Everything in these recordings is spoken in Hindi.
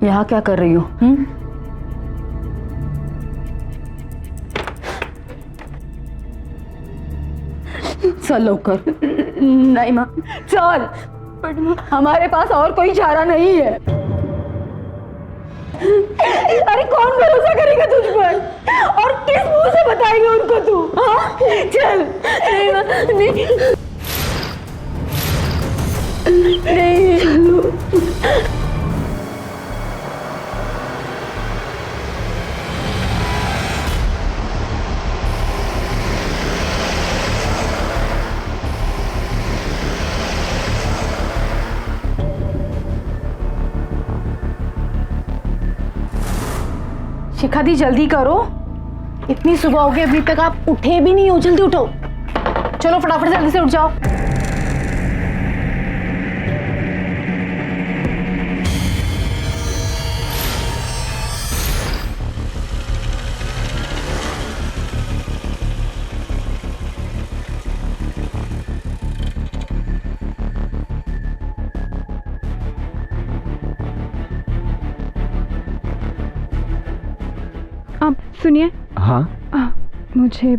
यहाँ क्या कर रही हो? चल लौकर। नहीं माँ, चल, बट माँ, हमारे पास और कोई चारा नहीं है। अरे कौन भरोसा करेगा तुझ पर, और किस मुंह से बताएगी उनको तू? हाँ चल। नहीं माँ, नहीं नहीं। शिखा दी जल्दी करो, इतनी सुबह हो गई अभी तक आप उठे भी नहीं हो। जल्दी उठो, चलो फटाफट से जल्दी से उठ जाओ। आप सुनिए। हाँ मुझे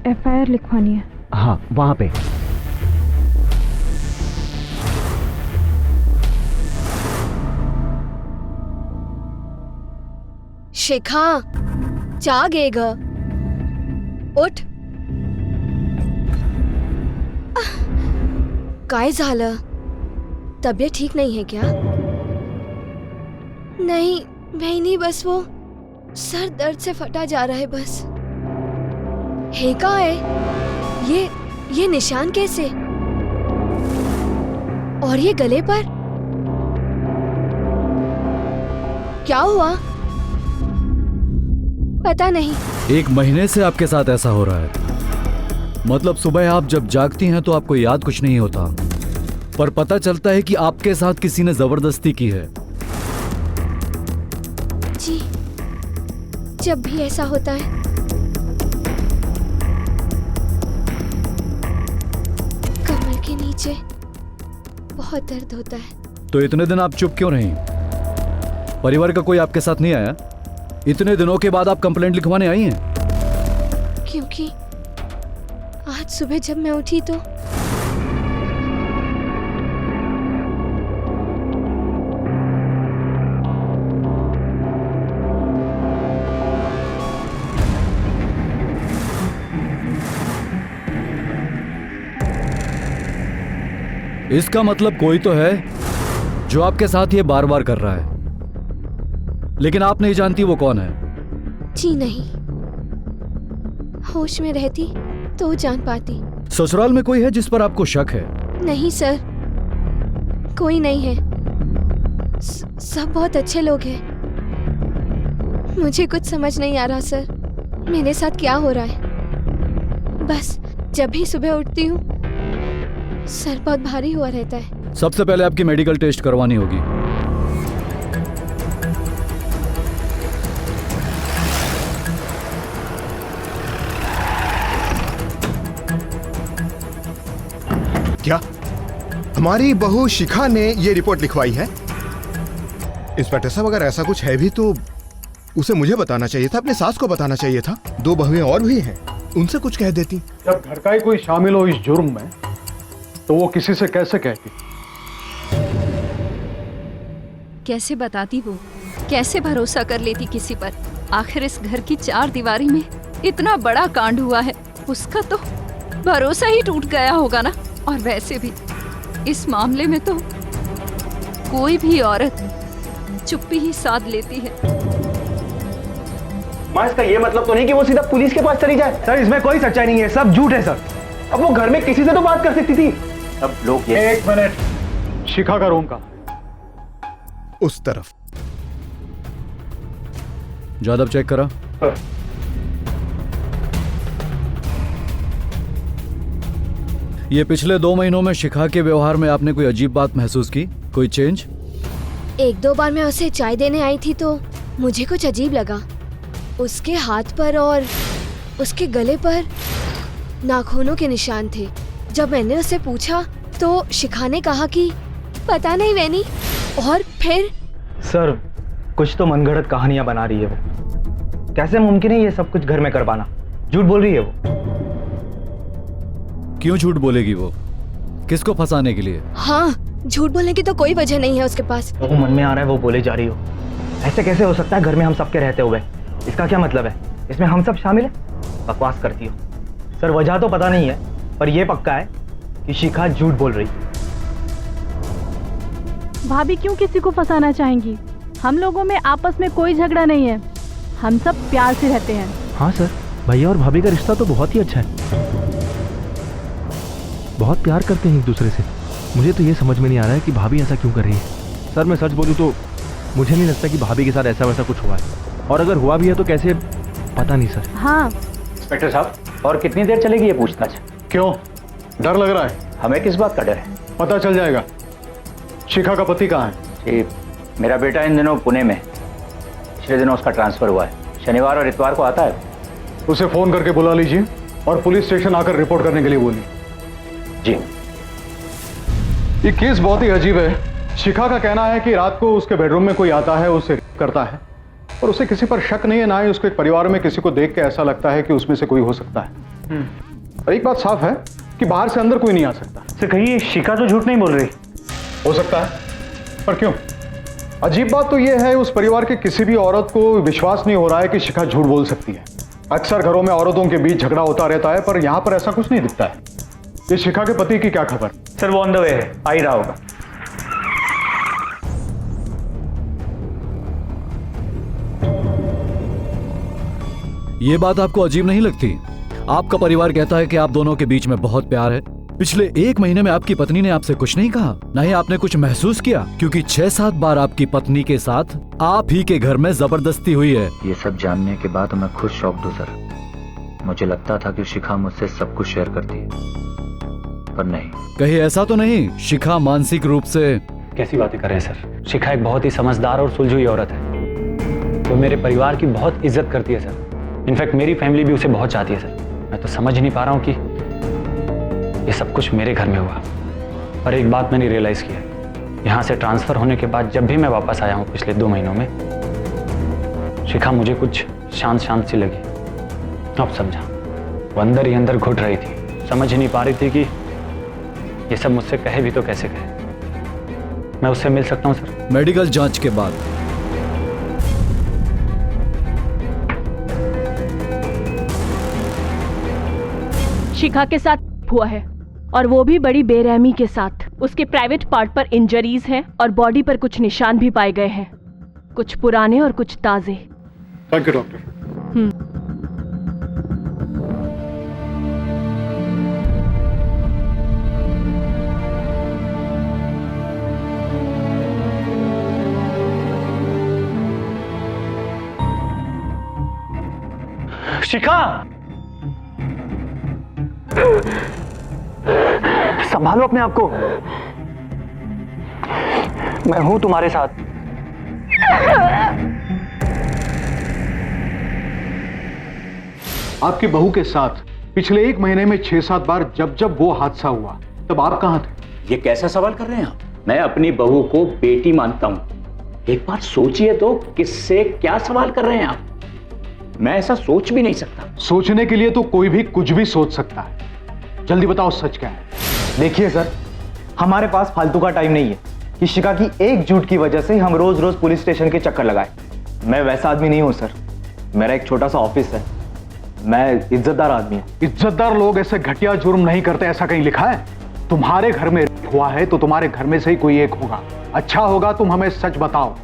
FIR लिखवानी है। हाँ, वहाँ पे। शिखा, जागेग, उठ. काय झालं? तबीयत ठीक नहीं है क्या? नहीं बहनी, बस वो सर दर्द से फटा जा रहा है बस। है का है ये निशान कैसे? और ये गले पर क्या हुआ? पता नहीं। 1 महीने से आपके साथ ऐसा हो रहा है। मतलब सुबह आप जब जागती हैं तो आपको याद कुछ नहीं होता, पर पता चलता है कि आपके साथ किसी ने जबरदस्ती की है। जी, जब भी ऐसा होता है कमर के नीचे बहुत दर्द होता है। तो इतने दिन आप चुप क्यों रहीं? परिवार का कोई आपके साथ नहीं आया? इतने दिनों के बाद आप कंप्लेंट लिखवाने आई हैं? क्योंकि आज सुबह जब मैं उठी तो इसका मतलब कोई तो है जो आपके साथ ये बार बार कर रहा है, लेकिन आप नहीं जानती वो कौन है। जी नहीं, होश में रहती तो जान पाती। ससुराल में कोई है जिस पर आपको शक है? नहीं सर, कोई नहीं है। सब बहुत अच्छे लोग हैं। मुझे कुछ समझ नहीं आ रहा सर, मेरे साथ क्या हो रहा है। बस जब भी सुबह उठती हूँ सर बहुत भारी हुआ रहता है। सबसे पहले आपकी मेडिकल टेस्ट करवानी होगी। क्या हमारी बहू शिखा ने ये रिपोर्ट लिखवाई है? इंस्पेक्टर साहब, अगर ऐसा कुछ है भी तो उसे मुझे बताना चाहिए था, अपने सास को बताना चाहिए था। 2 बहुएं और भी हैं, उनसे कुछ कह देती। जब घर का ही कोई शामिल हो इस जुर्म में तो वो किसी से कैसे कहती? कैसे बताती वो? कैसे भरोसा कर लेती किसी पर? आखिर इस घर की 4 दीवारी में इतना बड़ा कांड हुआ है, उसका तो भरोसा ही टूट गया होगा ना। और वैसे भी इस मामले में तो कोई भी औरत चुप्पी ही साध लेती है। माँ, इसका ये मतलब तो नहीं कि वो सीधा पुलिस के पास चली जाए? सर, इसमें कोई सच्चाई नहीं है, सब झूठ है सर। अब वो घर में किसी से तो बात कर सकती थी। अब लोग ये 1 मिनट, शिखा का रूम का उस तरफ। जादव चेक करा। ये पिछले 2 महीनों में शिखा के व्यवहार में आपने कोई अजीब बात महसूस की? कोई चेंज? 1-2 बार मैं उसे चाय देने आई थी तो मुझे कुछ अजीब लगा। उसके हाथ पर और उसके गले पर नाखूनों के निशान थे। जब मैंने उससे पूछा तो शिखा ने कहा कि पता नहीं वैनी। और फिर सर, कुछ तो मनगढ़ंत कहानियां बना रही है वो। कैसे मुमकिन है ये सब कुछ घर में करवाना? झूठ बोल रही है वो। क्यों झूठ बोलेगी वो? किसको फंसाने के लिए? हाँ, झूठ बोलने की तो कोई वजह नहीं है उसके पास। वो मन में आ रहा है वो बोले जा रही हो। ऐसे कैसे हो सकता है घर में हम सबके रहते हुए? इसका क्या मतलब है? इसमें हम सब शामिल है? बकवास करती हो सर। वजह तो पता नहीं है, पर यह पक्का है कि शिखा झूठ बोल रही। भाभी क्यों किसी को फंसाना चाहेंगी? हम लोगों में आपस में कोई झगड़ा नहीं है, हम सब प्यार से रहते हैं। हाँ सर, भैया और भाभी का रिश्ता तो बहुत ही अच्छा है। बहुत प्यार करते हैं एक दूसरे से। मुझे तो ये समझ में नहीं आ रहा है कि भाभी ऐसा क्यों कर रही है। सर मैं सच बोलूँ तो मुझे नहीं लगता कि भाभी के साथ ऐसा वैसा कुछ हुआ है, और अगर हुआ भी है तो कैसे, पता नहीं सर। हाँ इंस्पेक्टर साहब, और कितनी देर चलेगी ये पूछताछ? क्यों, डर लग रहा है? हमें किस बात का डर है? पता चल जाएगा। शिखा का पति कहाँ है? जी, मेरा बेटा इन दिनों पुणे में, पिछले दिनों उसका ट्रांसफर हुआ है। शनिवार और इतवार को आता है। उसे फोन करके बुला लीजिए और पुलिस स्टेशन आकर रिपोर्ट करने के लिए बोलिए। जी। ये केस बहुत ही अजीब है। शिखा का कहना है कि रात को उसके बेडरूम में कोई आता है, उसे करता है, और उसे किसी पर शक नहीं है, ना ही उसके परिवार में किसी को देख के ऐसा लगता है कि उसमें से कोई हो सकता है। और एक बात साफ है कि बाहर से अंदर कोई नहीं आ सकता। सर कहीं शिखा तो झूठ नहीं बोल रही? हो सकता है, पर क्यों? अजीब बात तो यह है, उस परिवार के किसी भी औरत को विश्वास नहीं हो रहा है कि शिखा झूठ बोल सकती है। अक्सर घरों में औरतों के बीच झगड़ा होता रहता है, पर यहां पर ऐसा कुछ नहीं दिखता है। ये शिखा के पति की क्या खबर? सर वो ऑन द वे है, आ ही रहा होगा। ये बात आपको अजीब नहीं लगती? आपका परिवार कहता है कि आप दोनों के बीच में बहुत प्यार है। पिछले 1 महीने में आपकी पत्नी ने आपसे कुछ नहीं कहा, ना ही आपने कुछ महसूस किया, क्योंकि 6-7 बार आपकी पत्नी के साथ आप ही के घर में जबरदस्ती हुई है। ये सब जानने के बाद मैं खुद शॉक्ड हूँ सर। मुझे लगता था कि शिखा मुझसे सब कुछ शेयर करती है, पर नहीं। कहीं ऐसा तो नहीं शिखा मानसिक रूप से? कैसी बातें कर रहे हैं सर? शिखा एक बहुत ही समझदार और सुलझी औरत है। वो मेरे परिवार की बहुत इज्जत करती है सर। इनफैक्ट मेरी फैमिली भी उसे बहुत चाहती है सर। मैं तो समझ नहीं पा रहा हूँ कि ये सब कुछ मेरे घर में हुआ। पर एक बात मैंने रियलाइज़ किया, यहाँ से ट्रांसफ़र होने के बाद जब भी मैं वापस आया हूँ पिछले 2 महीनों में, शिखा मुझे कुछ शांत शांत सी लगी। अब समझा, वो अंदर ही अंदर घुट रही थी, समझ ही नहीं पा रही थी कि ये सब मुझसे कहे भी तो कैसे कहे। मैं उससे मिल सकता हूँ सर? मेडिकल जांच के बाद। शिखा के साथ हुआ है, और वो भी बड़ी बेरहमी के साथ। उसके प्राइवेट पार्ट पर इंजरीज हैं और बॉडी पर कुछ निशान भी पाए गए हैं, कुछ पुराने और कुछ ताजे। Thank you doctor. शिखा, संभालो अपने आप को। मैं हूं तुम्हारे साथ। आपकी बहू के साथ पिछले 1 महीने में 6-7 बार जब वो हादसा हुआ, तब आप कहां थे? ये कैसा सवाल कर रहे हैं आप? मैं अपनी बहू को बेटी मानता हूं। एक बार सोचिए तो, किससे क्या सवाल कर रहे हैं आप? मैं ऐसा सोच भी नहीं सकता। सोचने के लिए तो कोई भी कुछ भी सोच सकता है। जल्दी बताओ सच क्या है? देखिए सर, हमारे पास फालतू का टाइम नहीं है कि शिखा की एक झूठ की वजह से हम रोज रोज पुलिस स्टेशन के चक्कर लगाए। मैं वैसा आदमी नहीं हूं सर। मेरा एक छोटा सा ऑफिस है। मैं इज्जतदार आदमी हूं। इज्जतदार लोग ऐसे घटिया जुर्म नहीं करते, ऐसा कहीं लिखा है? तुम्हारे घर में हुआ है तो तुम्हारे घर में से ही कोई एक होगा। अच्छा होगा तुम हमें सच बताओ,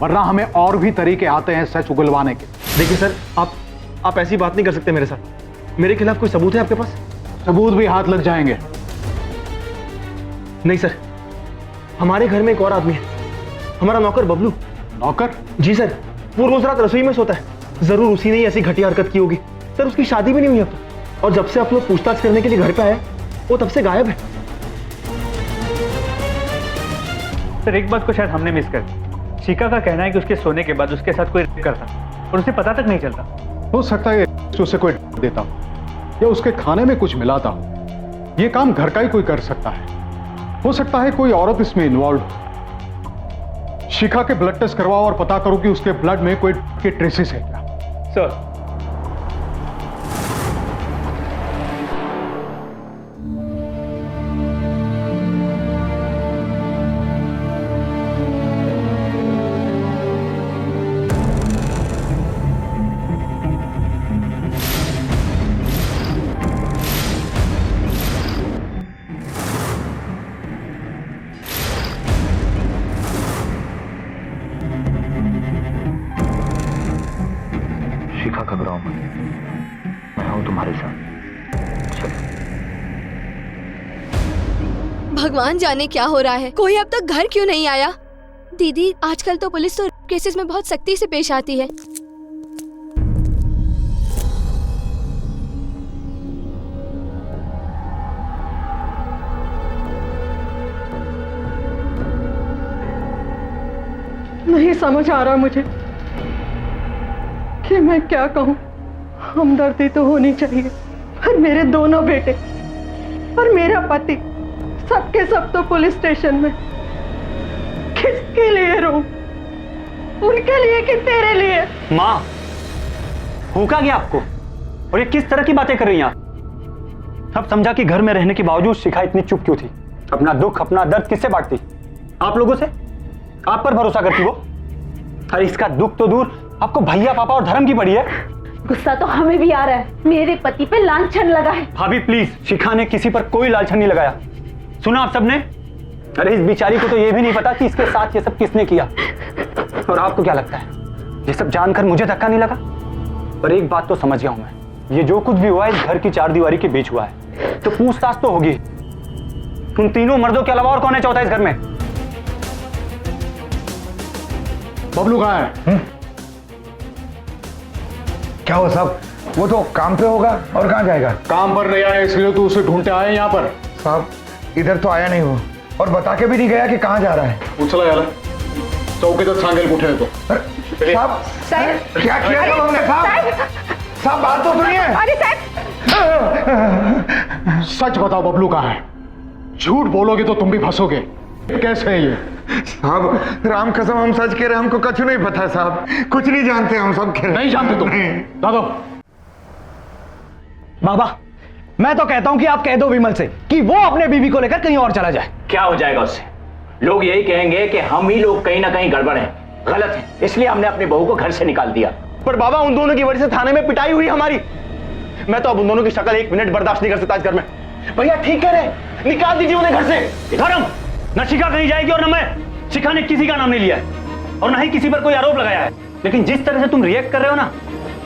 वरना हमें और भी तरीके आते हैं सच उगलवाने के। देखिए सर, आप ऐसी बात नहीं कर सकते मेरे साथ। मेरे खिलाफ कोई सबूत है आपके पास? सबूत भी हाथ लग जाएंगे। नहीं सर, हमारे घर में एक और आदमी है, हमारा नौकर बबलू। नौकर? जी सर, वो रोज रात रसोई में सोता है। जरूर उसी ने ऐसी घटिया हरकत की होगी। सर उसकी शादी भी नहीं हुई अब तक, और जब से आप लोग पूछताछ करने के लिए घर पे आए, वो तब से गायब है। सर एक बात को शायद हमने मिस कर दी। शिखा का कहना है कि उसके सोने के बाद उसके साथ कोई रेप करता और उसे पता तक नहीं चलता। हो सकता है उसे कोई देता हो या उसके खाने में कुछ मिलाता हो। ये काम घर का ही कोई कर सकता है। हो सकता है कोई औरत इसमें इन्वॉल्व हो। शिखा के ब्लड टेस्ट करवाओ और पता करो कि उसके ब्लड में कोई के ट्रेसेस है क्या। सर। शिखा घबराओ मत, मैं हूं तुम्हारे साथ। चलो। भगवान जाने क्या हो रहा है, कोई अब तक घर क्यों नहीं आया। दीदी आजकल तो पुलिस तो केसेस में बहुत सख्ती से पेश आती है। नहीं समझ आ रहा मुझे कि मैं क्या कहूँ। हमदर्दी तो होनी चाहिए, पर मेरे दोनों बेटे और मेरा पति सबके सब तो पुलिस स्टेशन में। किसके लिए रो, उनके लिए कि तेरे लिए? माँ, भूखा गया आपको? और ये किस तरह की बातें कर रही हैं आप? अब समझा कि घर में रहने के बावजूद शिखा इतनी चुप क्यों थी? अपना दुख अपना दर्द किससे बांटती? आप लोगों से? आप पर भरोसा करती वो? अरे इसका दुख तो दूर, आपको भैया पापा और धर्म की पड़ी है। गुस्सा तो हमें भी आ रहा है, मेरे पति पे लांछन लगा है। भाभी प्लीज, शिखा ने किसी पर कोई लांछन नहीं लगाया। सुना आप सबने? अरे इस बेचारी को तो ये भी नहीं पता कि इसके साथ ये सब किसने किया। और आपको क्या लगता है ये सब जानकर मुझे धक्का नहीं लगा? पर एक बात तो समझ गया हूं मैं, ये जो कुछ भी हुआ है इस घर की चार दीवारी के बीच हुआ है, तो पूछताछ तो होगी। उन तीनों मर्दों के अलावा और कौन है चौथा इस घर में? बबलू कहाँ है? क्या हो साहब, वो तो काम पे होगा और कहाँ जाएगा? काम पर नहीं आया इसलिए तो उसे ढूंढते आए यहाँ पर। साहब इधर तो आया नहीं वो, और बता के भी नहीं गया कि कहाँ जा रहा है। उछला यार, चौकी तक सांगेल उठे तो। साहब क्या किया था हमने? साहब साहब बात तो सुनिए। अरे साहब, सच बताओ बबलू कहाँ है? झूठ बोलोगे तो तुम भी फंसोगे। कैसे है ये? साहब राम कसम हम सच कह रहे, हमको कुछ नहीं पता साहब, कुछ नहीं जानते हम सब कह रहे। नहीं जानते तुम? दादा बाबा, मैं तो कहता हूं कि आप कह दो विमल से कि वो अपने बीवी को लेकर कहीं और चला जाए। क्या हो जाएगा उससे? लोग यही कहेंगे कि हम ही लोग कहीं ना कहीं गड़बड़ हैं, गलत हैं, इसलिए हमने अपनी बहू को घर से निकाल दिया। पर बाबा उन दोनों की वजह से थाने में पिटाई हुई हमारी। मैं तो अब उन दोनों की शक्ल एक मिनट बर्दाश्त नहीं कर सकता इस घर में। भैया ठीक कह रहे, निकाल दीजिए उन्हें घर से। धर्म, न शिखा कहीं जाएगी और न मैं। शिखा ने किसी का नाम नहीं लिया है और न ही किसी पर कोई आरोप लगाया है, लेकिन जिस तरह से तुम रिएक्ट कर रहे हो ना,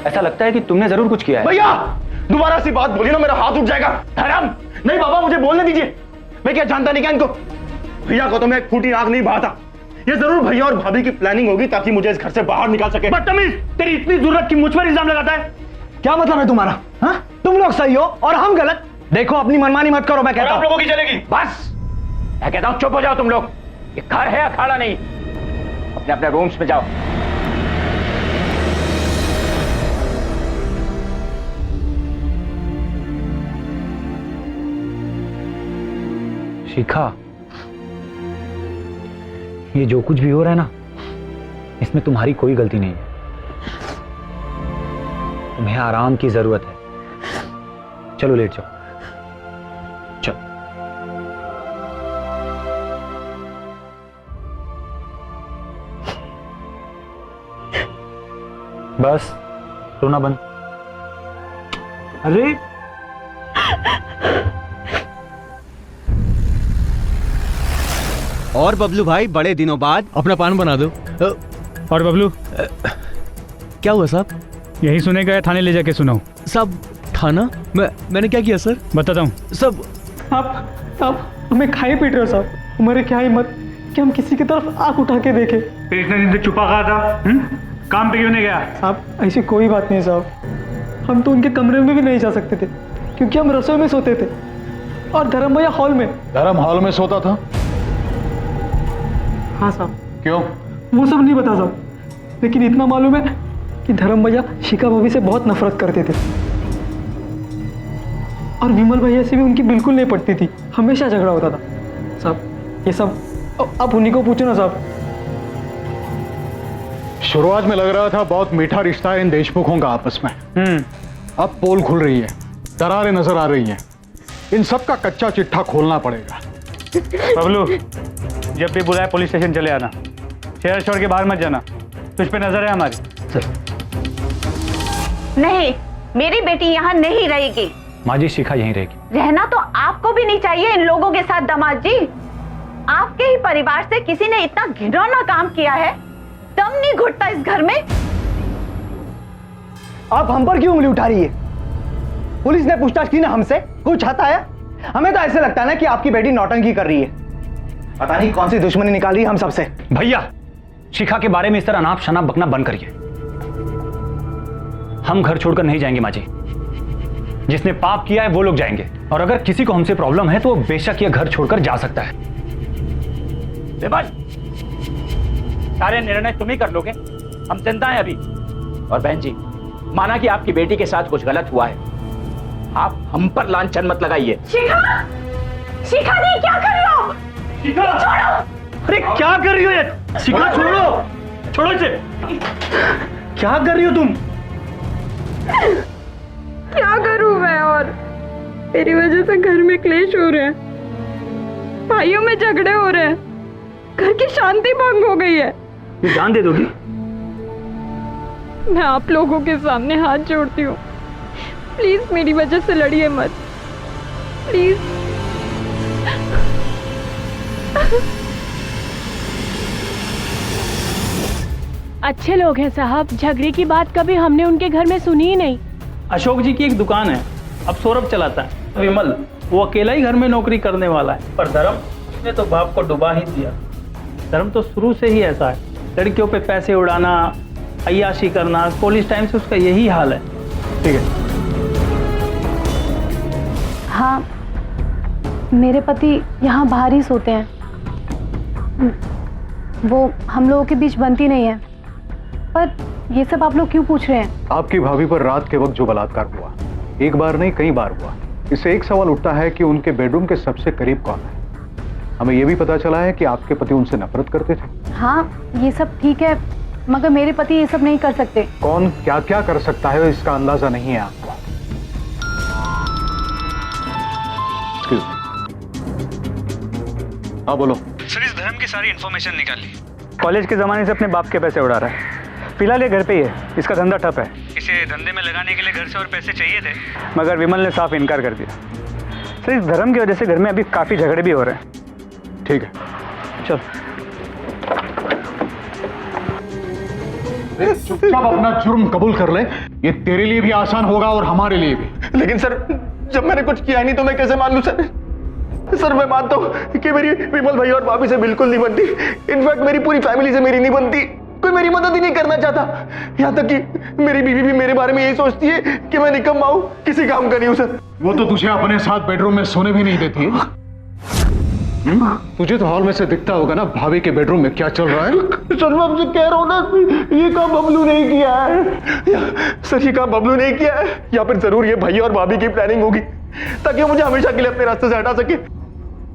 ऐसा लगता है कि तुमने जरूर कुछ किया है। भैया दोबारा सी बात बोली ना मेरा हाथ उठ जाएगा। धर्म नहीं बाबा, मुझे बोलने दीजिए। मैं क्या जानता नहीं क्या इनको? भैया को तो मैं एक फूटी आंख नहीं बहाता। ये जरूर भैया और भाभी की प्लानिंग होगी ताकि मुझे इस घर से बाहर निकाल सके। बदतमीज, तेरी इतनी जरूरत की मुझ पर इल्जाम लगाता है? क्या मतलब है तुम्हारा? हाँ, तुम लोग सही हो और हम गलत। देखो अपनी मनमानी मत करो, मैं कहता हूं। आप लोगों की चलेगी। बस मैं कहता हूं चुप हो जाओ तुम लोग। ये घर है अखाड़ा नहीं। अपने अपने रूम्स में जाओ। शिखा, ये जो कुछ भी हो रहा है ना, इसमें तुम्हारी कोई गलती नहीं है। तुम्हें आराम की जरूरत है। चलो लेट जाओ। चलो। बस रोना बंद। अरे और बबलू भाई, बड़े दिनों बाद अपना पान बना दो। और बबलू, क्या हुआ साहब? यही सुने गए थाने ले जाके सुनाओ। साहब थाना? मैंने क्या किया सर? बताता हूँ। सब आप हमें खाए पीट रहे हो साहब। हमारे क्या हिम्मत कि हम किसी की तरफ आंख उठा के देखें। फिर इतने दिन से छुपा कहा था, काम पे क्यों नहीं गया? साहब ऐसी कोई बात नहीं साहब, हम तो उनके कमरे में भी नहीं जा सकते थे क्योंकि हम रसोई में सोते थे और धर्म भैया हॉल में। धर्म हॉल में सोता था? हाँ साहब। क्यों? वो सब नहीं पता साहब, लेकिन इतना मालूम है कि धर्म भैया शिखा भाभी से बहुत नफरत करते थे और विमल भैया से भी उनकी बिल्कुल नहीं पटती थी, हमेशा झगड़ा होता था साहब। ये सब अब उन्हीं को पूछो ना साहब। शुरुआत में लग रहा था बहुत मीठा रिश्ता है इन देशमुखों का आपस में। अब पोल खुल रही है, दरारें नजर आ रही हैं। इन सब का कच्चा चिट्ठा खोलना पड़ेगा। बबलू, जब भी बुलाए पुलिस स्टेशन चले आना, शहर छोड़ के बाहर मत जाना, तुझ पे नजर है हमारी। सर। नहीं, मेरी बेटी यहाँ नहीं रहेगी। माँ जी, शिखा यहीं रहेगी। रहना तो आपको भी नहीं चाहिए इन लोगों के साथ दामाद जी। आपके ही परिवार से किसी ने इतना घिनौना काम किया है, दम नहीं घुटता इस घर में। आप हम पर क्यों उंगली उठा रही है? पुलिस ने पूछताछ की ना हमसे, कुछ हाथ आया? हमें तो ऐसे लगता है ना कि आपकी बेटी नौटंकी कर रही है। पता नहीं कौन सी दुश्मनी निकाली हम सबसे। भैया, शिखा के बारे में इस तरह अनाप शनाप बकना बंद करिए। हम घर छोड़कर नहीं जाएंगे माँ जी। जिसने पाप किया है वो लोग जाएंगे, और अगर किसी को हमसे प्रॉब्लम है तो वो बेशक ये घर छोड़कर जा सकता है। विमल, सारे निर्णय तुम ही कर लोगे, हम जनता है अभी। और बहन जी, माना कि आपकी बेटी के साथ कुछ गलत हुआ है, आप हम पर लांछन मत लगाइए। शिखा, शिखा दी, क्या कर रही हो? शिखा, छोड़ो। अरे क्या कर रही हो ये? शिखा छोड़ो, छोड़ो इसे। क्या कर रही हो तुम? क्या करूं मैं? और मेरी वजह से घर में क्लेश हो रहे हैं, भाइयों में झगड़े हो रहे हैं, घर की शांति भंग हो गई है। ये जान दे दोगी? मैं आप लोगों के सामने हाथ जोड़ती हूँ, प्लीज मेरी वजह से लड़िए मत, प्लीज। अच्छे लोग हैं साहब, झगड़े की बात कभी हमने उनके घर में सुनी ही नहीं। अशोक जी की एक दुकान है, अब सौरभ चलाता है। विमल, वो अकेला ही घर में नौकरी करने वाला है, पर धर्म, उसने तो बाप को डुबा ही दिया। धर्म तो शुरू से ही ऐसा है, लड़कियों पे पैसे उड़ाना, अय्याशी करना, कॉलेज टाइम से उसका यही हाल है। ठीक है। हाँ, मेरे पति यहाँ बाहर ही सोते हैं, वो हम लोगों के बीच बनती नहीं है। पर ये सब आप लोग क्यों पूछ रहे हैं? आपकी भाभी पर रात के वक्त जो बलात्कार हुआ, एक बार नहीं कई बार हुआ, इससे एक सवाल उठता है कि उनके बेडरूम के सबसे करीब कौन है। हमें यह भी पता चला है कि आपके पति उनसे नफरत करते थे। हाँ, ये सब ठीक है, मगर मेरे पति ये सब नहीं कर सकते। कौन क्या क्या कर सकता है इसका अंदाजा नहीं है आपको। Excuse me. हाँ बोलो। सर, इस धर्म की सारी इन्फॉर्मेशन निकाल ली। कॉलेज के जमाने से अपने बाप के पैसे उड़ा रहा है, फिलहाल ये घर पे ही है, इसका धंधा ठप है। इसे धंधे में लगाने के लिए घर से और पैसे चाहिए थे, मगर विमल ने साफ इनकार कर दिया। सर, इस धर्म की वजह से घर में अभी काफी झगड़े भी हो रहे हैं। ठीक है, चल। चुपचाप अपना जुर्म कबूल कर ले, ये तेरे लिए भी आसान होगा और हमारे लिए भी। लेकिन सर, जब मैंने कुछ किया नहीं तो मैं कैसे मान लूं सर? सर, मैं मानता हूं कि मेरी विमल भाई और भाभी से बिल्कुल नहीं बनती, इनफैक्ट मेरी पूरी फैमिली से मेरी नहीं बनती। कोई मेरी मदद ही नहीं करना चाहता, यहाँ तक कि मेरी बीवी भी मेरे बारे में यही सोचती है कि मैं निकम्मा हूं, किसी काम का नहीं हूं सर। वो तो तुझे अपने साथ बेडरूम में सोने भी नहीं देती है। तुझे तो हॉल में से दिखता होगा ना भाभी के बेडरूम में क्या चल रहा है। सर, मैं आपसे कह रहा हूं ना, ये काम बबलू नहीं किया है सर, ये काम बबलू नहीं किया है, या फिर जरूर ये भैया और भाभी की प्लानिंग होगी ताकि वो मुझे हमेशा के लिए अपने रास्ते से हटा सके।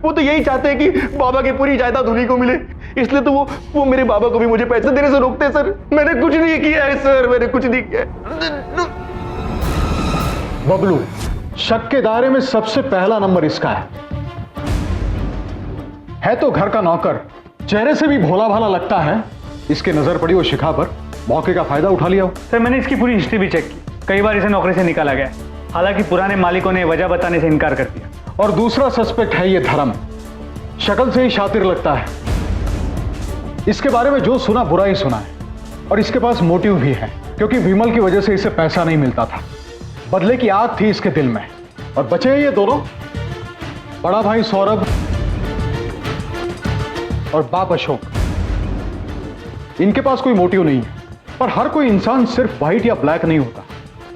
वो तो यही चाहते हैं कि बाबा की पूरी जायदाद उन्हीं को मिले, इसलिए तो वो मेरे बाबा को भी मुझे पैसे देने से रोकते हैं सर। मैंने कुछ नहीं किया है सर, मैंने कुछ नहीं किया है। बबलू, शक के दायरे में सबसे पहला नंबर इसका है तो घर का नौकर, चेहरे से भी भोला भाला लगता है। इसकी नजर पड़ी वो शिखा पर, मौके का फायदा उठा लिया। सर, मैंने इसकी पूरी हिस्ट्री भी चेक की, कई बार इसे नौकरी से निकाला गया, हालांकि पुराने मालिकों ने वजह बताने से इनकार कर दिया। और दूसरा सस्पेक्ट है ये धर्म, शक्ल से ही शातिर लगता है। इसके बारे में जो सुना बुरा ही सुना है, और इसके पास मोटिव भी है, क्योंकि विमल की वजह से इसे पैसा नहीं मिलता था। बदले की आग थी इसके दिल में। और बचे हैं ये दोनों, बड़ा भाई सौरभ और बाप अशोक। इनके पास कोई मोटिव नहीं है, पर हर कोई इंसान सिर्फ व्हाइट या ब्लैक नहीं होता।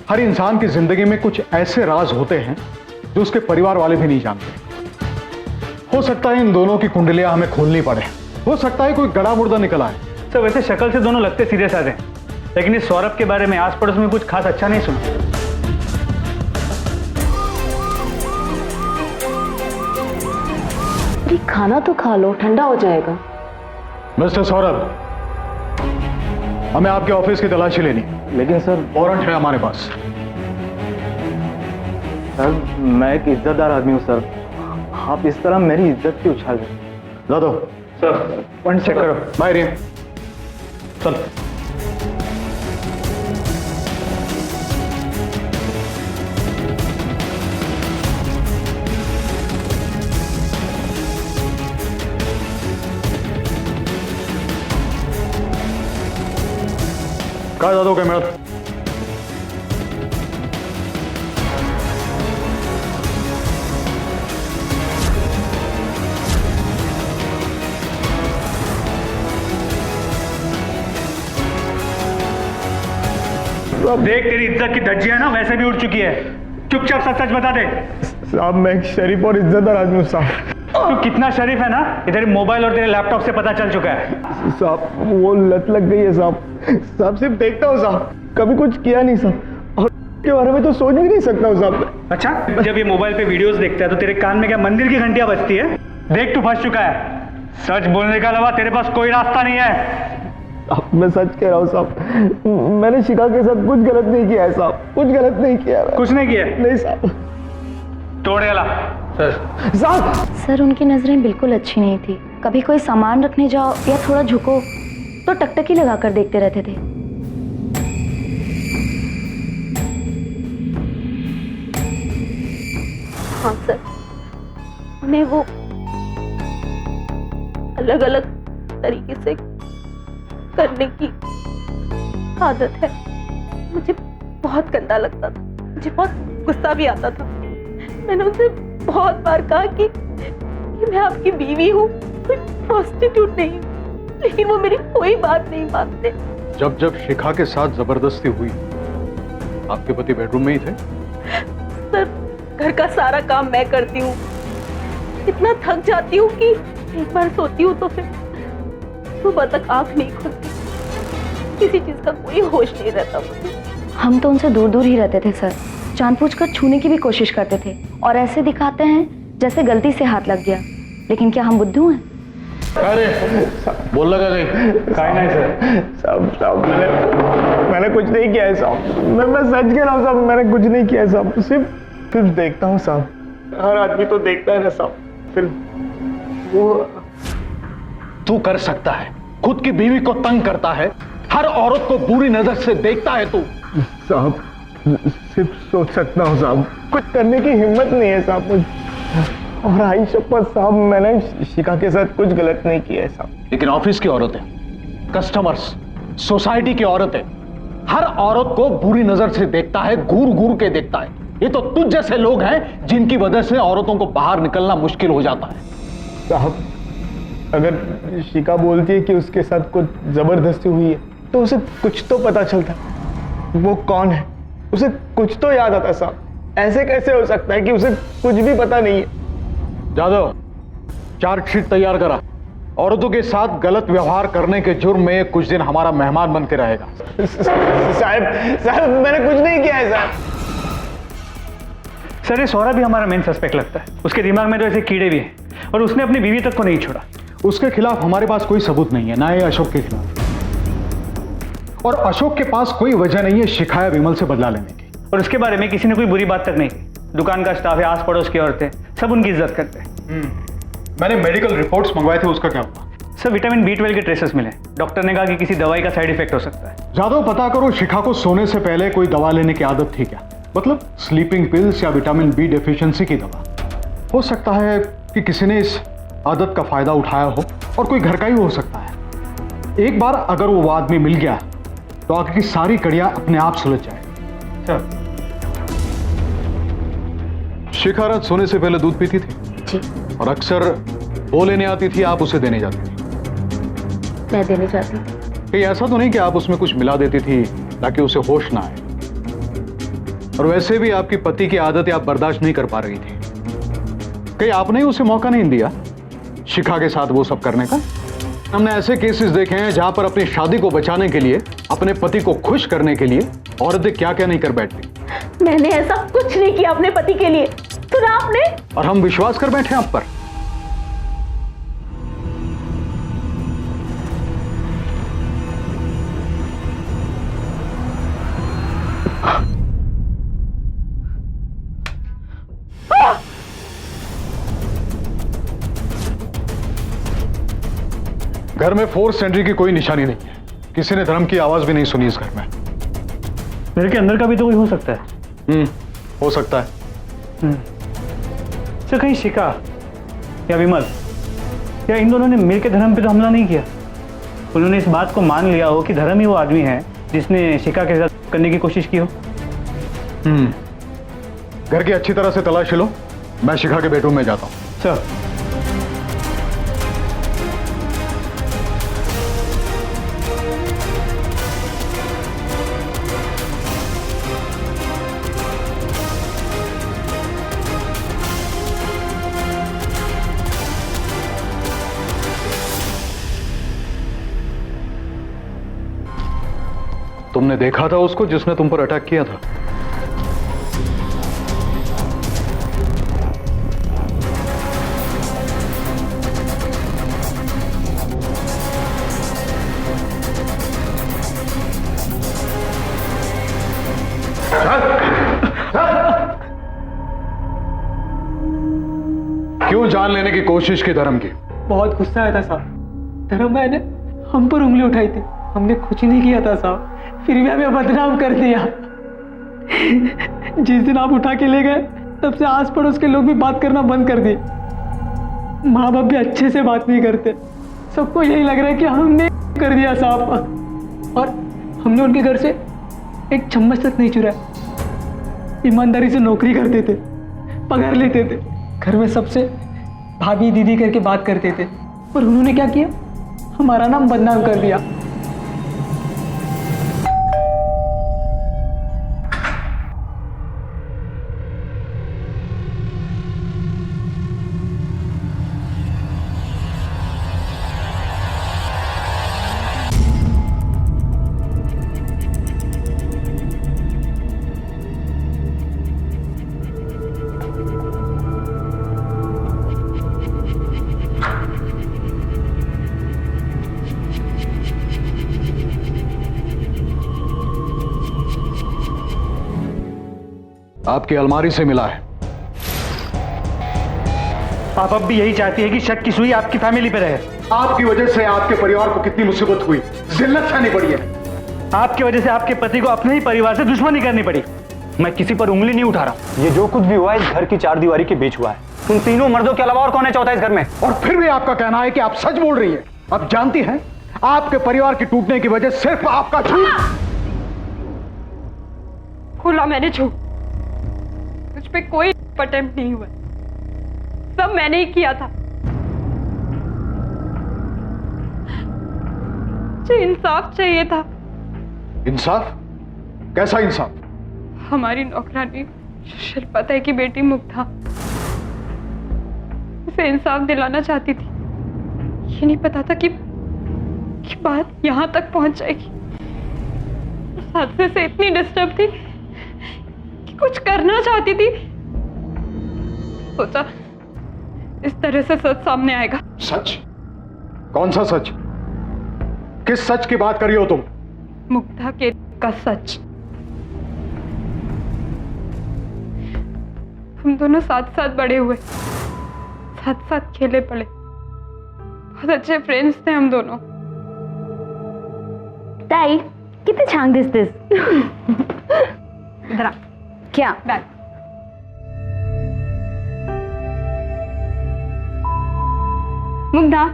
हर इंसान की जिंदगी में कुछ ऐसे राज होते हैं जो उसके परिवार वाले भी नहीं जानते। हो सकता है इन दोनों की कुंडलियां हमें खोलनी पड़े, हो सकता है कोई गड़ा मुर्दा निकल आए। सर, वैसे शक्ल से दोनों लगते सीधे साधे, लेकिन इस सौरभ के बारे में आस पड़ोस में कुछ खास अच्छा नहीं सुना। खाना तो खा लो, ठंडा हो जाएगा। मिस्टर सौरभ, हमें आपके ऑफिस की तलाशी लेनी है। लेकिन सर, वारंट है हमारे पास। सर मैं एक इज्जतदार आदमी हूँ सर, आप इस तरह मेरी इज्जत की उछाल रहे हैं। ला दो सर, वन चेक करो। बाय रे, चल। काय जाधव कैमरा। देख, तेरी इज्जत की धज्जियां ना वैसे भी उड़ चुकी है। चुपचाप सच सच बता दे। साहब मैं एक शरीफ और इज्जतदार आदमी हूँ साहब। तू कितना शरीफ है ना, ये तेरे मोबाइल और तेरे लैपटॉप से पता चल चुका है। साहब वो लत लग गई है साहब। साहब सिर्फ देखता हूँ साहब, कभी कुछ किया नहीं साहब, और के बारे में तो सोच भी नहीं सकता हूँ साहब। अच्छा, जब ये मोबाइल पे वीडियोस देखता है तो तेरे कान में क्या मंदिर की घंटियां बजती है? देख, तू फंस चुका है। सच बोलने के अलावा तेरे पास कोई रास्ता नहीं है। अब मैं सच कह रहा हूँ साहब, मैंने शिखा के साथ कुछ गलत नहीं किया है साहब, कुछ गलत नहीं किया है। कुछ नहीं किया? नहीं साहब। तोड़े ला साहब। सर उनकी नजरें बिल्कुल अच्छी नहीं थी। कभी कोई सामान रखने जाओ या थोड़ा झुको तो टकटकी लगाकर देखते रहते थे। हाँ सर, उन्हें वो अलग अलग तरीके से करने की आदत है। मुझे बहुत गंदा लगता था, मुझे बहुत गुस्सा भी आता था। मैंने उनसे बहुत बार कहा कि मैं आपकी बीवी हूँ, कोई प्रोस्टिट्यूट नहीं, लेकिन वो मेरी कोई बात नहीं मानते। जब जब शिखा के साथ जबरदस्ती हुई, आपके पति बेडरूम में ही थे? सर घर का सारा काम मैं करती हूँ, इतना थक जाती हूँ कि एक बार सोती हूँ तो फिर सुबह तक आंख नहीं खुलती, किसी चीज का कोई होश नहीं रहता मुझे। हम तो उनसे दूर दूर ही रहते थे सर, जानबूझकर छूने की भी कोशिश करते थे और ऐसे दिखाते हैं जैसे गलती से हाथ लग गया, लेकिन क्या हम बुद्धू हैं? अरे बोल लगा गई काय नहीं सर। साहब मैंने कुछ नहीं किया है साहब, मैं सच कह रहा हूँ साहब, मैंने कुछ नहीं किया है साहब, सिर्फ फिल्म देखता हूँ साहब, हर आदमी तो देखता है ना साहब फिल्म। वो तू कर सकता है, खुद की बीवी को तंग करता है, हर औरत को बुरी नजर से देखता है तू। साहब सिर्फ सोच सकता हूँ साहब, कुछ करने की हिम्मत नहीं है साहब मुझे, और आई शपथ साहब मैंने शिखा के साथ कुछ गलत नहीं किया है साहब। लेकिन ऑफिस की औरतें, कस्टमर्स, सोसाइटी की औरतें, हर औरत को बुरी नजर से देखता है, घूर घूर के देखता है। ये तो तुझ जैसे लोग हैं जिनकी वजह से औरतों को बाहर निकलना मुश्किल हो जाता है। साहब अगर शिखा बोलती है कि उसके साथ कुछ जबरदस्ती हुई है तो उसे कुछ तो पता चलता, वो कौन है, उसे कुछ तो याद आता साहब। ऐसे कैसे हो सकता है कि उसे कुछ भी पता नहीं है? जादव, चार्जशीट तैयार करा। औरतों के साथ गलत व्यवहार करने के जुर्म में कुछ दिन हमारा मेहमान बन के रहेगा। साहब मैंने कुछ नहीं किया है साहब। सर ये सौरभ भी हमारा मेन सस्पेक्ट लगता है, उसके दिमाग में तो ऐसे कीड़े भी हैं और उसने अपनी बीवी तक को नहीं छोड़ा। उसके खिलाफ हमारे पास कोई सबूत नहीं है, ना ही अशोक के खिलाफ, और अशोक के पास कोई वजह नहीं है शिखा या विमल से बदला लेने की। और उसके बारे में किसी ने कोई बुरी बात तक नहीं की। दुकान का स्टाफ है, आस पड़ोस की औरतें, सब उनकी इज्जत करते हैं। मैंने मेडिकल रिपोर्ट्स मंगवाए थे, उसका क्या हुआ? सर विटामिन B12 के ट्रेसेस मिले, डॉक्टर ने कहा कि किसी दवाई का साइड इफेक्ट हो सकता है। जादव पता करो शिखा को सोने से पहले कोई दवा लेने की आदत थी क्या? मतलब स्लीपिंग पिल्स या विटामिन B डेफिशिएंसी की दवा। हो सकता है कि किसी ने इस आदत का फायदा उठाया हो, और कोई घर का ही हो सकता है। एक बार अगर वो आदमी मिल गया तो आगे की सारी कड़ियां अपने आप सुलझ जाए। शिखा रात सोने से पहले दूध पीती थी जी, और अक्सर वो लेने आती थी, आप उसे देने जाती थी। मैं देने जाती थी। कहीं ऐसा तो नहीं कि आप उसमें कुछ मिला देती थी ताकि उसे होश ना आए? और वैसे भी आपकी पति की आदतें आप बर्दाश्त नहीं कर पा रही थी, कहीं आपने उसे मौका नहीं दिया शिखा के साथ वो सब करने का? हमने ऐसे केसेस देखे हैं जहां पर अपनी शादी को बचाने के लिए, अपने पति को खुश करने के लिए औरतें क्या क्या नहीं कर बैठती। मैंने ऐसा कुछ नहीं किया अपने पति के लिए, सुना आपने? और हम विश्वास कर बैठे आप पर। घर में फोर्स एंट्री की कोई निशानी नहीं है। किसी ने धर्म की आवाज भी नहीं सुनी इस घर में। मेरे के अंदर का भी तो कोई हो सकता है। हो सकता है। सर कहीं शिखा या विमल या इन दोनों ने मिलकर धर्म पे तो हमला नहीं किया? उन्होंने इस बात को मान लिया हो कि धर्म ही वो आदमी है जिसने शिखा के साथ करने की कोशिश की हो। घर की अच्छी तरह से तलाशी लो, मैं शिखा के बेडरूम में जाता हूं। सर तुमने देखा था उसको जिसने तुम पर अटैक किया था? क्यों जान लेने की कोशिश की धर्म की? बहुत गुस्सा आया था साहब। धर्म भाई ने हम पर उंगली उठाई थी, हमने कुछ नहीं किया था साहब, फिर भी हमें बदनाम कर दिया। जिस दिन आप उठा के ले गए तब से आस पड़ोस के लोग भी बात करना बंद कर दिए। माँ बाप भी अच्छे से बात नहीं करते, सबको यही लग रहा है कि हमने कर दिया साहब। और हमने उनके घर से एक चम्मच तक नहीं चुराया। ईमानदारी से नौकरी करते थे, पगार लेते थे, घर में सबसे भाभी दीदी करके बात करते थे, पर उन्होंने क्या किया, हमारा नाम बदनाम कर दिया। आपकी अलमारी से मिला है। आप अब भी यही चाहती है कि शक की सुई आपकी फैमिली पे रहे। आपकी वजह से आपके परिवार को कितनी मुसीबत हुई, जिल्लत सहनी पड़ी है। आपकी वजह से आपके पति को अपने ही परिवार से दुश्मनी करनी पड़ी। मैं किसी पर उंगली नहीं उठा रहा। ये जो कुछ भी हुआ इस घर की चार दीवारी के बीच हुआ है। तुम तीनों मर्दों के अलावा और कौन है चौथा इस घर में? और फिर भी आपका कहना है कि आप सच बोल रही हैं। आप जानती हैं आपके परिवार के टूटने की वजह सिर्फ आपका झूठ। खुला मैंने झूठ, मुझ पे कोई अटेम्प्ट नहीं हुआ, सब मैंने ही किया था। मुझे इंसाफ चाहिए था। इंसाफ? कैसा इंसाफ? हमारी नौकरानी शिल्पा की बेटी मुग्धा, उसे इंसाफ दिलाना चाहती थी। ये नहीं पता था कि बात यहां तक पहुंच जाएगी। उस हादसे से इतनी डिस्टर्ब थी कि कुछ करना चाहती थी। सोचा इस तरह से सच सामने आएगा। सच? कौन सा सच? किस सच की बात कर रही हो तुम? मुग्धा के का सच। हम दोनों साथ साथ बड़े हुए, साथ साथ खेले पड़े, बहुत अच्छे फ्रेंड्स थे हम दोनों। ताई कितने छांग दिसतेस? इधर आ। क्या? बैग। मुग्धा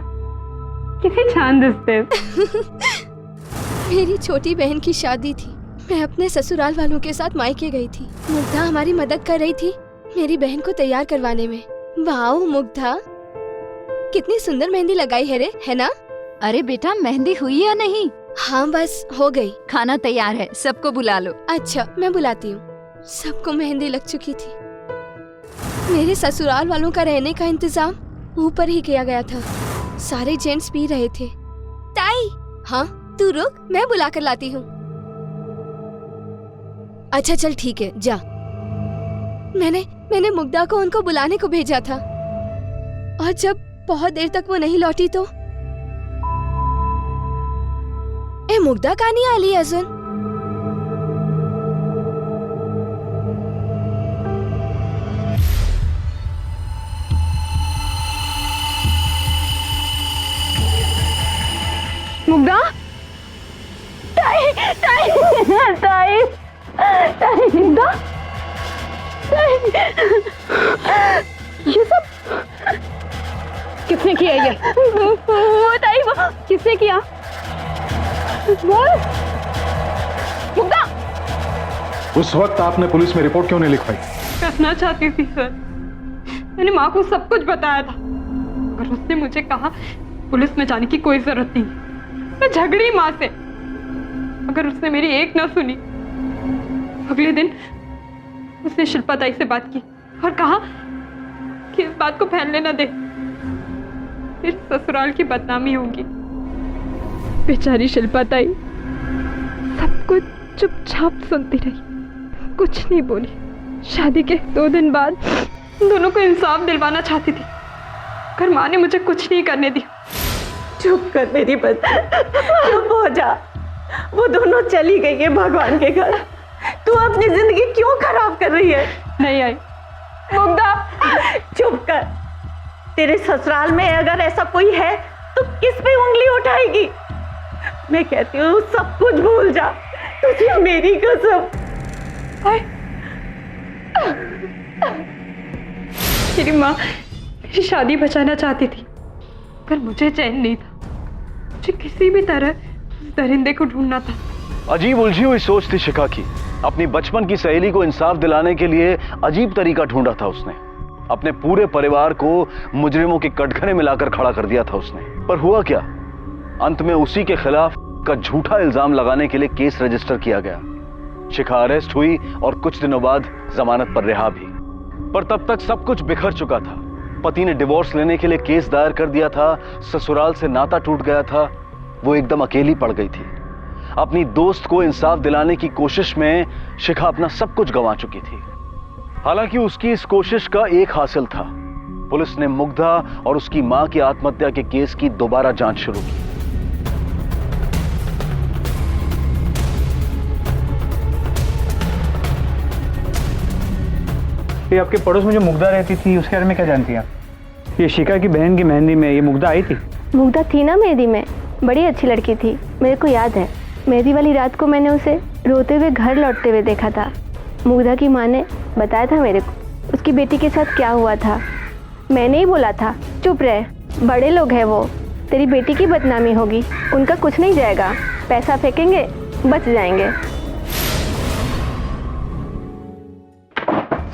कितनी छान दिसतेस? मेरी छोटी बहन की शादी थी, मैं अपने ससुराल वालों के साथ मायके गई थी। मुग्धा हमारी मदद कर रही थी मेरी बहन को तैयार करवाने में। वाओ मुग्धा, कितनी सुंदर मेहंदी लगाई है रे, है ना? अरे बेटा, मेहंदी हुई या नहीं? हाँ बस हो गई। खाना तैयार है, सबको बुला लो। अच्छा मैं बुलाती हूँ। सबको मेहंदी लग चुकी थी। मेरे ससुराल वालों का रहने का इंतजाम ऊपर ही किया गया था। सारे जेंट्स पी रहे थे। ताई, हाँ तू रुक, मैं बुला कर लाती हूँ। अच्छा चल ठीक है, जा। मैंने मुग्धा को उनको बुलाने को भेजा था, और जब बहुत देर तक वो नहीं लौटी तो ए मुग्धा का नहीं आली अजून? मुग्धा, ताई, ताई, ताई, ताई, मुग्धा, ताई, ये सब किसने किया? ये वो ताई, वो किसने किया? बोल मुग्धा। उस वक्त आपने पुलिस में रिपोर्ट क्यों नहीं लिखवाई? करना चाहती थी सर, मैंने माँ को सब कुछ बताया था, अगर उसने मुझे कहा पुलिस में जाने की कोई जरूरत नहीं, मैं झगड़ी माँ से, अगर उसने मेरी एक ना सुनी। अगले दिन उसने शिल्पा ताई से बात की और कहा कि इस बात को फैलने ना दे, फिर ससुराल की बदनामी होगी। बेचारी शिल्पा ताई सब कुछ चुपचाप सुनती रही, कुछ नहीं बोली। शादी के 2 दिन बाद दोनों को इंसाफ दिलवाना चाहती थी, पर माँ ने मुझे कुछ नहीं करने दिया। चुप कर मेरी बच्ची, चुप हो जा। वो दोनों चली गई है भगवान के घर, तू अपनी जिंदगी क्यों खराब कर रही है? नहीं आई मुग्धा, चुप कर। तेरे ससुराल में अगर ऐसा कोई है तो किस पे उंगली उठाएगी? मैं कहती हूँ सब कुछ भूल जा, तुझे मेरी कसम। मेरी माँ मेरी शादी बचाना चाहती थी, पर मुझे चैन नहीं था, मुझे किसी भी तरह उस दरिंदे को ढूंढना था। अजीब उलझी हुई सोच थी शिखा की। अपनी बचपन की सहेली को इंसाफ दिलाने के लिए अजीब तरीका ढूंढा था उसने। अपने पूरे परिवार को मुजरिमों के कटघरे में लाकर खड़ा कर दिया था उसने। पर हुआ क्या? अंत में उसी के खिलाफ का झूठा इल्जाम लगाने के लिए केस रजिस्टर किया गया। शिखा अरेस्ट हुई और कुछ दिनों बाद जमानत पर रिहा भी। पर तब तक सब कुछ बिखर चुका था। पति ने डिवोर्स लेने के लिए केस दायर कर दिया था, ससुराल से नाता टूट गया था, वो एकदम अकेली पड़ गई थी। अपनी दोस्त को इंसाफ दिलाने की कोशिश में शिखा अपना सब कुछ गंवा चुकी थी। हालांकि उसकी इस कोशिश का एक हासिल था, पुलिस ने मुग्धा और उसकी मां की आत्महत्या के केस की दोबारा जांच शुरू की। ये आपके पड़ोस में जो मुग्धा रहती थी उसके बारे में क्या जानती हैं आप? ये शिखा की बहन की मेहंदी में ये मुग्धा आई थी? मुग्धा थी ना मेहंदी में, बड़ी अच्छी लड़की थी, मेरे को याद है। मेहंदी वाली रात को मैंने उसे रोते हुए घर लौटते हुए देखा था। मुग्धा की माँ ने बताया था मेरे को उसकी बेटी के साथ क्या हुआ था। मैंने ही बोला था चुप रहे, बड़े लोग हैं वो, तेरी बेटी की बदनामी होगी, उनका कुछ नहीं जाएगा, पैसा फेंकेंगे बच जाएंगे।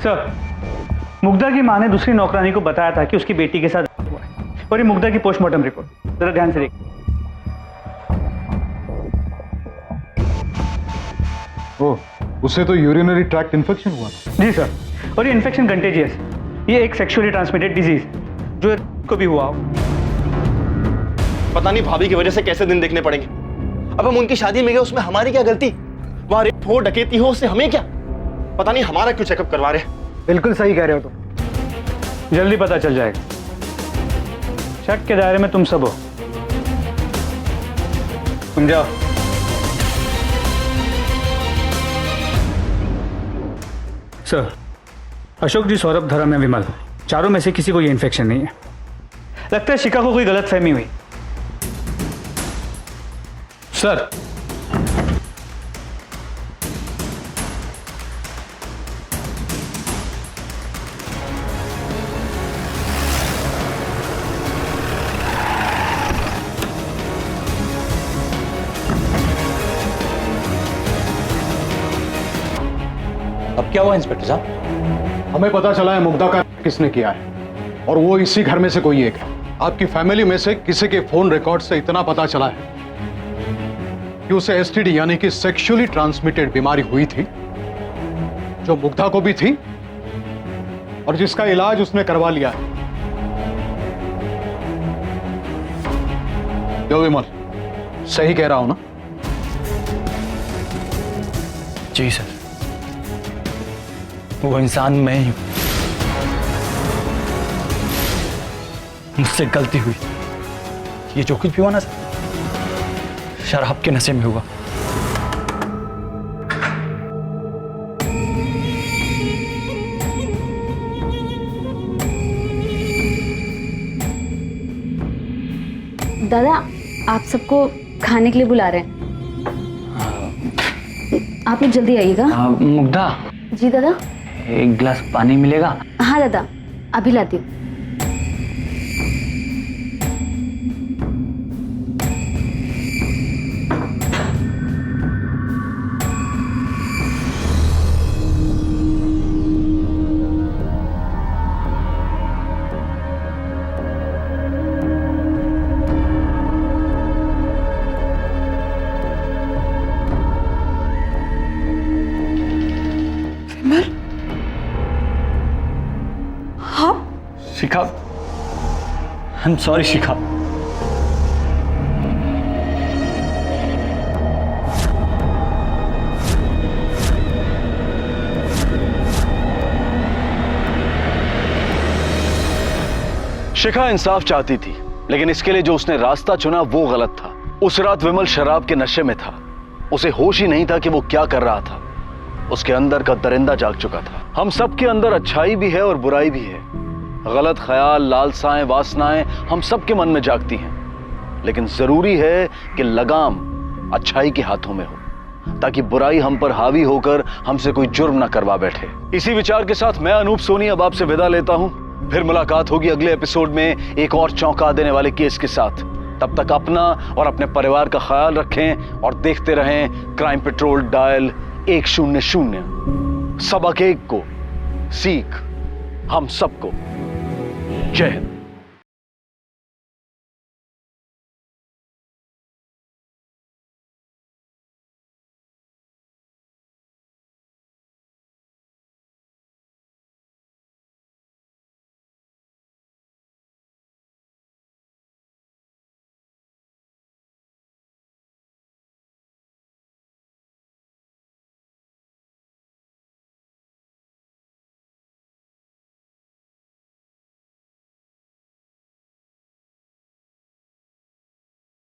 सर, मुग्धा की माँ ने दूसरी नौकरानी को बताया था कि उसकी बेटी के साथ हुआ है, और ये मुग्धा की पोस्टमार्टम रिपोर्ट, जरा ध्यान से देखिए। ओह, उससे तो यूरिनरी ट्रैक्ट इन्फेक्शन हुआ। जी सर, और ये इन्फेक्शन कंटेजियस, ये एक सेक्सुअली ट्रांसमिटेड डिजीज जो को भी हुआ हो। पता नहीं भाभी की वजह से कैसे दिन देखने पड़ेंगे। अब हम उनकी शादी में गए, उसमें हमारी क्या गलती? वहां रेप हो, डकैती हो, उससे हमें क्या? पता नहीं हमारा क्यों चेकअप करवा रहे हैं। बिल्कुल सही कह रहे हो तुम, जल्दी पता चल जाएगा। शक के दायरे में तुम सब हो, तुम जाओ। सर, अशोक जी, सौरभ, धर्म या विमल, चारों में से किसी को ये इन्फेक्शन नहीं है। लगता है शिखा को कोई गलतफहमी हुई। सर, अब क्या हुआ इंस्पेक्टर साहब? हमें पता चला है मुग्धा का किसने किया है, और वो इसी घर में से कोई एक है। आपकी फैमिली में से किसी के फोन रिकॉर्ड से इतना पता चला है कि उसे एसटीडी यानी कि सेक्सुअली ट्रांसमिटेड बीमारी हुई थी, जो मुग्धा को भी थी और जिसका इलाज उसने करवा लिया है। जो विमल, सही कह रहा हूं ना? जी सर, वो इंसान मैं ही हूं। मुझसे गलती हुई। ये जो कुछ भी हुआ ना सर, शराब के नशे में हुआ। दादा, आप सबको खाने के लिए बुला रहे हैं। आप लोग जल्दी आइएगा। मुग्धा, जी दादा। एक गिलास पानी मिलेगा? हाँ दादा, अभी लाती हूँ। शिखा, आई एम सॉरी शिखा। शिखा इंसाफ चाहती थी, लेकिन इसके लिए जो उसने रास्ता चुना वो गलत था। उस रात विमल शराब के नशे में था। उसे होश ही नहीं था कि वो क्या कर रहा था। उसके अंदर का दरिंदा जाग चुका था। हम सबके अंदर अच्छाई भी है और बुराई भी है। गलत ख्याल, लालसाएं, वासनाएं हम सबके मन में जागती हैं, लेकिन जरूरी है कि लगाम अच्छाई के हाथों में हो, ताकि बुराई हम पर हावी होकर हमसे कोई जुर्म ना करवा बैठे। इसी विचार के साथ मैं अनूप सोनी अब आपसे विदा लेता हूं। फिर मुलाकात होगी अगले एपिसोड में एक और चौंका देने वाले केस के साथ। तब तक अपना और अपने परिवार का ख्याल रखें और देखते रहें क्राइम पेट्रोल डायल 100। सबक एक को, सीख हम सबको। जय हिंद।